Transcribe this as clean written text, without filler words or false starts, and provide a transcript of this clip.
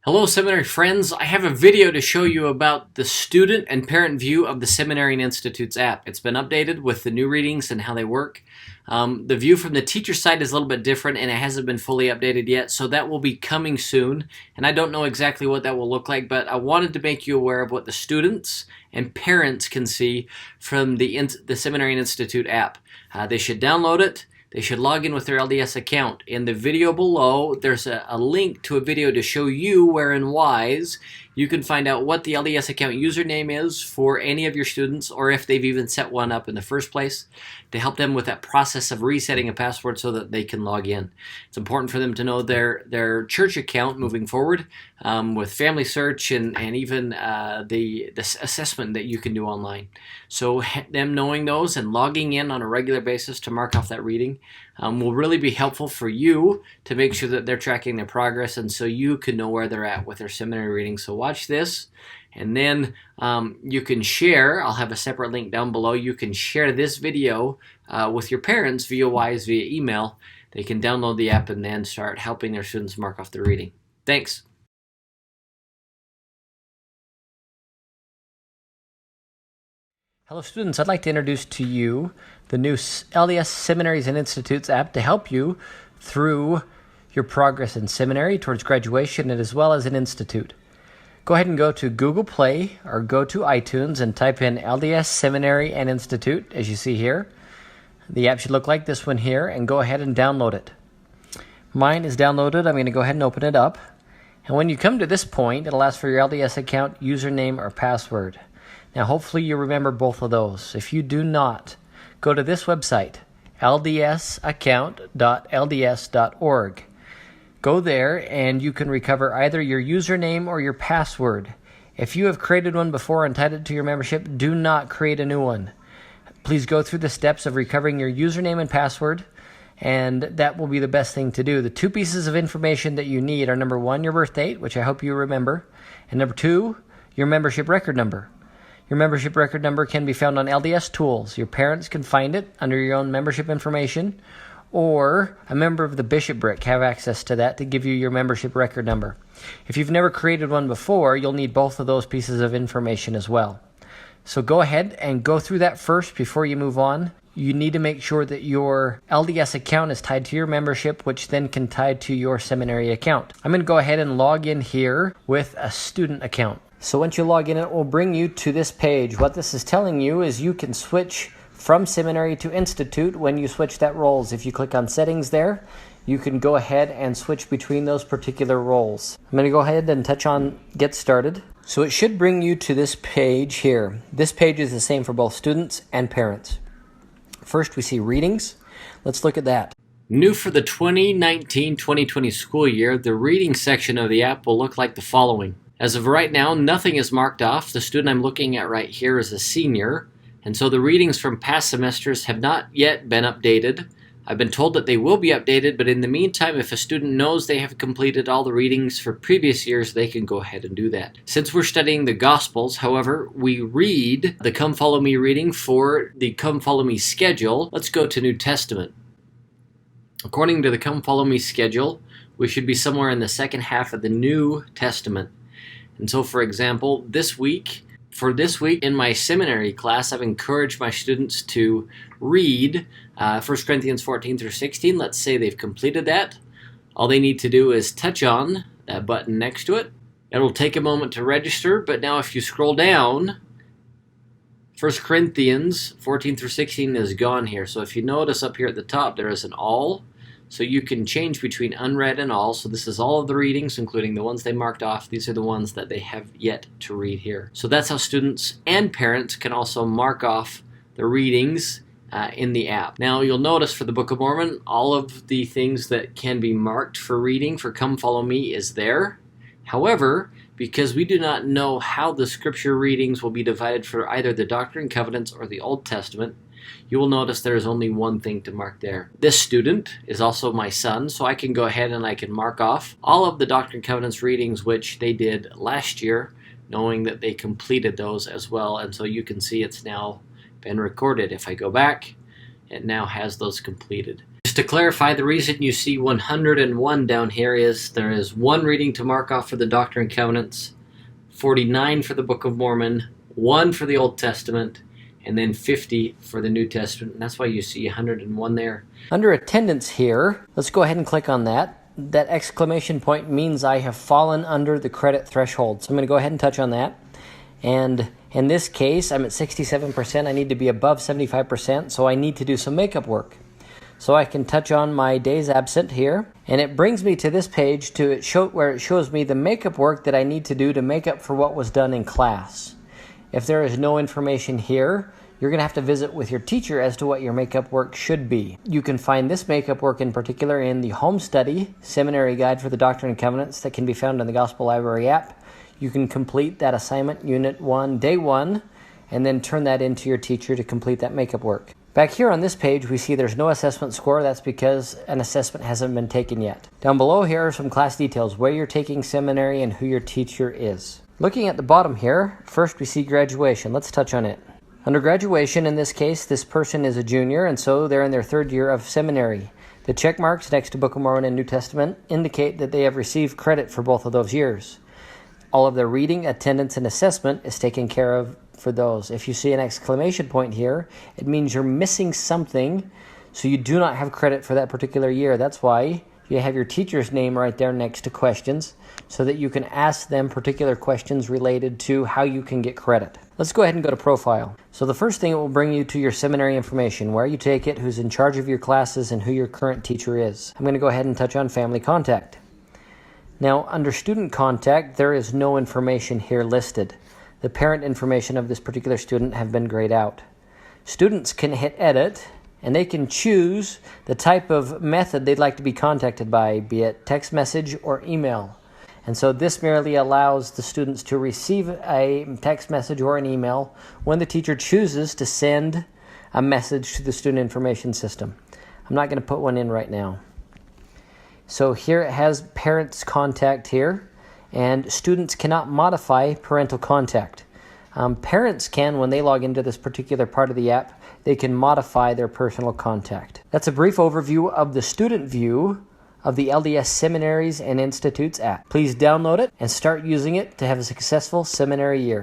Hello Seminary friends, I have a video to show you about the student and parent view of the Seminary and Institutes app. It's been updated with the new readings and how they work. The view from the teacher side is a little bit different and it hasn't been fully updated yet, so that will be coming soon. And I don't know exactly what that will look like, but I wanted to make you aware of what the students and parents can see from the Seminary and Institute app. They should download it. They should log in with their LDS account. In the video below, there's a link to a video to show you where in WISE you can find out what the LDS account username is for any of your students, or if they've even set one up in the first place, to help them with that process of resetting a password so that they can log in. It's important for them to know their church account moving forward with Family Search and even the assessment that you can do online. So them knowing those and logging in on a regular basis to mark off that reading will really be helpful for you to make sure that they're tracking their progress, and so you can know where they're at with their seminary reading. So watch this, and then you can share. I'll have a separate link down below. You can share this video with your parents via WISE, via email. They can download the app and then start helping their students mark off the reading. Thanks. Hello students, I'd like to introduce to you the new LDS Seminaries and Institutes app to help you through your progress in seminary towards graduation and as well as an institute. Go ahead and go to Google Play or go to iTunes and type in LDS Seminary and Institute, as you see here. The app should look like this one here, and go ahead and download it. Mine is downloaded. I'm going to go ahead and open it up. And when you come to this point, it'll ask for your LDS account username or password. Now, hopefully you remember both of those. If you do not, go to this website, ldsaccount.lds.org. Go there and you can recover either your username or your password. If you have created one before and tied it to your membership, do not create a new one. Please go through the steps of recovering your username and password, and that will be the best thing to do. The two pieces of information that you need are, number one, your birth date, which I hope you remember, and number two, your membership record number. Your membership record number can be found on LDS Tools. Your parents can find it under your own membership information, or a member of the bishopric have access to that to give you your membership record number. If you've never created one before, you'll need both of those pieces of information as well. So go ahead and go through that first before you move on. You need to make sure that your LDS account is tied to your membership, which then can tie to your seminary account. I'm going to go ahead and log in here with a student account. So once you log in, it will bring you to this page. What this is telling you is you can switch from seminary to institute when you switch that roles. If you click on settings there, you can go ahead and switch between those particular roles. I'm going to go ahead and touch on Get Started. So it should bring you to this page here. This page is the same for both students and parents. First, we see readings. Let's look at that. New for the 2019-2020 school year, the reading section of the app will look like the following. As of right now, nothing is marked off. The student I'm looking at right here is a senior, and so the readings from past semesters have not yet been updated. I've been told that they will be updated, but in the meantime, if a student knows they have completed all the readings for previous years, they can go ahead and do that. Since we're studying the Gospels, however, we read the Come Follow Me reading for the Come Follow Me schedule. Let's go to New Testament. According to the Come Follow Me schedule, we should be somewhere in the second half of the New Testament. And so, for example, this week in my seminary class, I've encouraged my students to read 1 Corinthians 14 through 16. Let's say they've completed that. All they need to do is touch on that button next to it. It'll take a moment to register, but now if you scroll down, 1 Corinthians 14 through 16 is gone here. So if you notice up here at the top, there is an all. So you can change between unread and all. So this is all of the readings, including the ones they marked off. These are the ones that they have yet to read here. So that's how students and parents can also mark off the readings in the app. Now you'll notice for the Book of Mormon, all of the things that can be marked for reading for Come Follow Me is there. However, because we do not know how the scripture readings will be divided for either the Doctrine and Covenants or the Old Testament, you will notice there is only one thing to mark there. This student is also my son, so I can go ahead and I can mark off all of the Doctrine and Covenants readings which they did last year, knowing that they completed those as well. And so you can see it's now been recorded. If I go back, it now has those completed. Just to clarify, the reason you see 101 down here is there is 1 reading to mark off for the Doctrine and Covenants, 49 for the Book of Mormon, 1 for the Old Testament, and then 50 for the New Testament. And that's why you see 101 there. Under attendance here, let's go ahead and click on that. That exclamation point means I have fallen under the credit threshold. So I'm going to go ahead and touch on that. And in this case, I'm at 67%. I need to be above 75%, so I need to do some makeup work. So I can touch on my days absent here, and it brings me to this page where it shows me the makeup work that I need to do to make up for what was done in class. If there is no information here, you're going to have to visit with your teacher as to what your makeup work should be. You can find this makeup work in particular in the Home Study Seminary Guide for the Doctrine and Covenants that can be found in the Gospel Library app. You can complete that assignment, Unit 1, Day 1, and then turn that into your teacher to complete that makeup work. Back here on this page, we see there's no assessment score. That's because an assessment hasn't been taken yet. Down below here are some class details, where you're taking seminary and who your teacher is. Looking at the bottom here, first we see graduation. Let's touch on it. Under graduation, in this case, this person is a junior, and so they're in their 3rd year of seminary. The check marks next to Book of Mormon and New Testament indicate that they have received credit for both of those years. All of their reading, attendance, and assessment is taken care of for those. If you see an exclamation point here, it means you're missing something, so you do not have credit for that particular year. That's why you have your teacher's name right there next to questions, so that you can ask them particular questions related to how you can get credit. Let's go ahead and go to Profile. So the first thing, it will bring you to your seminary information, where you take it, who's in charge of your classes, and who your current teacher is. I'm going to go ahead and touch on Family Contact. Now, under Student Contact, there is no information here listed. The parent information of this particular student have been grayed out. Students can hit Edit, and they can choose the type of method they'd like to be contacted by, be it text message or email. And so this merely allows the students to receive a text message or an email when the teacher chooses to send a message to the student information system. I'm not going to put one in right now. So here it has parents contact here, and students cannot modify parental contact. Parents can, when they log into this particular part of the app, they can modify their personal contact. That's a brief overview of the student view of the LDS Seminaries and Institutes app. Please download it and start using it to have a successful seminary year.